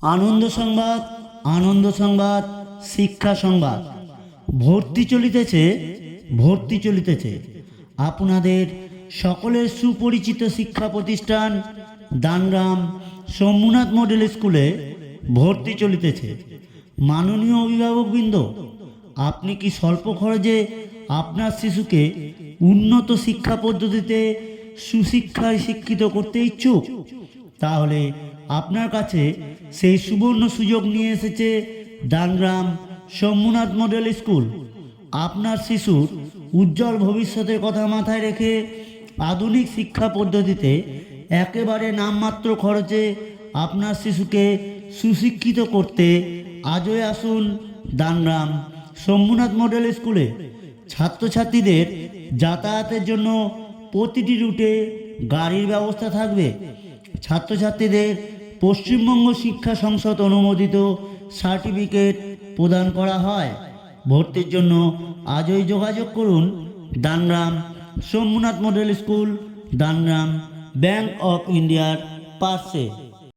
আনন্দ সংবাদ, আনন্দ সংবাদ, শিক্ষা সংবাদ। ভর্তি চলিতেছে আপনাদের সকলের সুপরিচিত শিক্ষা প্রতিষ্ঠান দানগ্রাম শম্ভুনাথ মডেল স্কুলে ভর্তি চলিতেছে। মাননীয় অভিভাবকবৃন্দ, আপনি কি স্বল্প খরচে আপনার শিশুকে উন্নত শিক্ষা পদ্ধতিতে সুশিক্ষায় শিক্ষিত করতে ইচ্ছুক? তাহলে আপনার কাছে সেই সুবর্ণ সুযোগ নিয়ে এসেছে দানগ্রাম শম্ভুনাথ মডেল স্কুল। আপনার শিশুর উজ্জ্বল ভবিষ্যতের কথা মাথায় রেখে আধুনিক শিক্ষা পদ্ধতিতে একেবারে নামমাত্র খরচে আপনার শিশুকে সুশিক্ষিত করতে আজই আসুন দানগ্রাম শম্ভুনাথ মডেল স্কুলে। ছাত্রছাত্রীদের যাতায়াতের জন্য প্রতিটি রুটে গাড়ির ব্যবস্থা থাকবে। ছাত্রছাত্রীদের পশ্চিমবঙ্গ শিক্ষা সংসদ অনুমোদিত সার্টিফিকেট প্রদান করা হয়। ভর্তির জন্য আজই যোগাযোগ করুন Dangram Shambhunath model school, Dangram bank of ইন্ডিয়ার পাশে।